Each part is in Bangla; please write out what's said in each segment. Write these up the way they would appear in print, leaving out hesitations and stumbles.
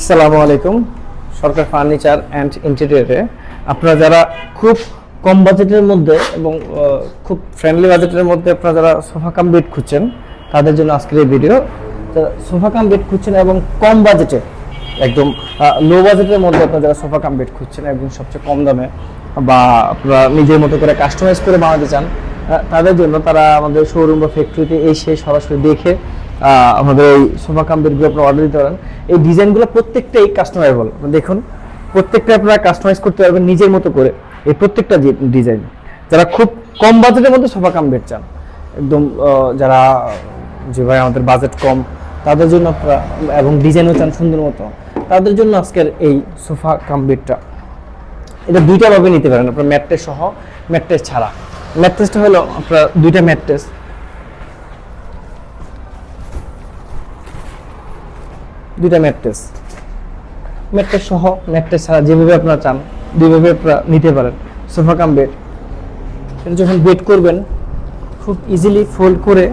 আসসালামু আলাইকুম। সরকার ফার্নিচার অ্যান্ড ইন্টেরিয়রে আপনারা যারা খুব কম বাজেটের মধ্যে এবং খুব ফ্রেন্ডলি বাজেটের মধ্যে আপনারা যারা সোফা কাম বেড খুঁজছেন তাদের জন্য আজকের এই ভিডিও। সোফা কাম বেড খুঁজছেন এবং কম বাজেটে একদম লো বাজেটের মধ্যে আপনারা যারা সোফা কাম বেড খুঁজছেন এবং সবচেয়ে কম দামে বা আপনারা নিজের মতো করে কাস্টমাইজ করে বানাতে চান তাদের জন্য তারা আমাদের শোরুম বা ফ্যাক্টরিতে এসে সরাসরি দেখে আমাদের এই সোফা কাম বেডগুলো আপনারা অর্ডার দিতে পারেন। এই ডিজাইনগুলো প্রত্যেকটাই কাস্টমাইজেবল। দেখুন প্রত্যেকটা আপনারা কাস্টমাইজ করতে পারবেন নিজের মতো করে। এই প্রত্যেকটা ডিজাইন যারা খুব কম বাজেটের মধ্যে সোফা কাম বেড চান, একদম যারা যে ভাই আমাদের বাজেট কম তাদের জন্য আপনারা এবং ডিজাইনও চান সুন্দর মতো, তাদের জন্য আজকের এই সোফা কাম বেডটা। এটা দুইটা ভাবে নিতে পারেন আপনার, ম্যাট্রেস সহ ম্যাট্রেস ছাড়া। ম্যাট্রেসটা হলো আপনার দুইটা ম্যাট্রেস, ম্যাট্রেস সহ ম্যাট্রেস ছাড়া যেভাবে আপনারা চান দুইভাবে আপনারা নিতে পারেন সোফা কাম বেড। এটা যখন বেড করবেন খুব ইজিলি ফোল্ড করে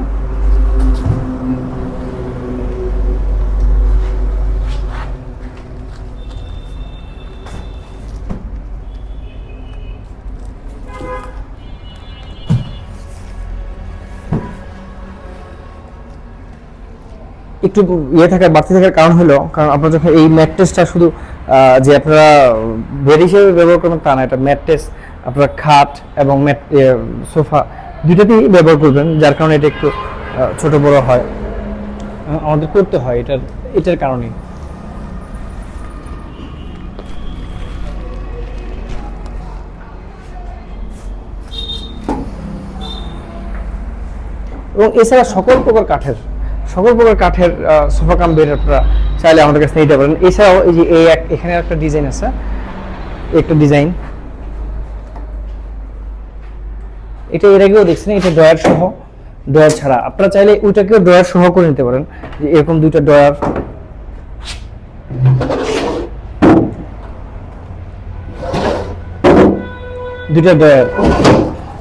একটু বাড়তি থাকার কারণ হলো কারণ আপনারা যখন এই ম্যাট্রেসটা শুধু যে আপনারা বেড হিসেবে ব্যবহার করবেন তা না, এটা ম্যাট্রেস আপনারা খাট এবং সোফা দুইটাতেই ব্যবহার করবেন, যার কারণে এটা একটু ছোট বড় হয়, আমাদের করতে হয় এটার কারণে। এবং এছাড়া সকল প্রকার কাঠের সোফা কাম বেড আপনারা চাইলে আমাদের কাছে নিতে পারেন। এছাড়াও এই যে এখানে একটা ডিজাইন আছে, একটা ডিজাইন এটা এর আগেও দেখছেন, এটা ড্রয়ার সহ ড্রয়ার ছাড়া। আপনারা চাইলে ওইটাকেও ড্রয়ার সহ করে নিতে পারেন, যে এরকম দুইটা ড্রয়ার,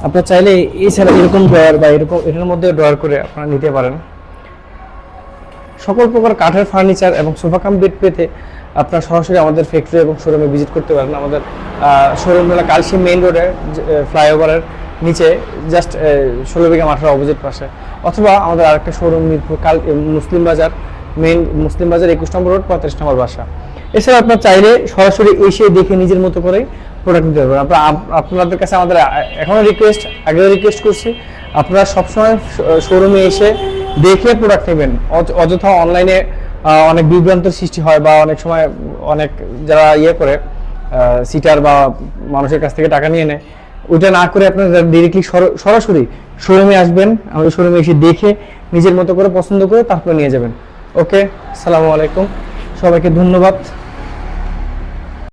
আপনারা চাইলে এছাড়া এরকম ড্রয়ার বা এরকম এটার মধ্যে ড্রয়ার করে আপনারা নিতে পারেন। সকল প্রকার কাঠের ফার্নিচার এবং সোফা কাম বেড পেতে আপনারা সরাসরি আমাদের ফ্যাক্টরি এবং শোরুমে ভিজিট করতে পারেন। আমাদের শোরুম হলো কালশি মেইন রোডে ফ্লাইওভারের নিচে জাস্ট 16 বিঘা মাঠের অপোজিট পাশে, অথবা আমাদের আরেকটা শোরুম মিরপুর মুসলিম বাজার 21 নম্বর রোড 35 নম্বর বাসা। এছাড়া আপনারা চাইলে সরাসরি এসে দেখে নিজের মতো করে প্রোডাক্ট নিতে পারবেন। আপনাদের কাছে আমাদের এখনো আগেও রিকোয়েস্ট করছি, আপনারা সবসময় শোরুমে এসে দেখে প্রোডাক্ট নেবেন। অযথা অনলাইনে অনেক বিভ্রান্তির সৃষ্টি হয় বা অনেক সময় অনেক যারা করে সিটার বা মানুষের কাছ থেকে টাকা নিয়ে নেয়, ওইটা না করে আপনারা ডিরেক্টলি সরাসরি শোরুমে আসবেন, আমাদের শোরুমে এসে দেখে নিজের মতো করে পছন্দ করে তারপরে নিয়ে যাবেন। ওকে, আসসালামু আলাইকুম, সবাইকে ধন্যবাদ।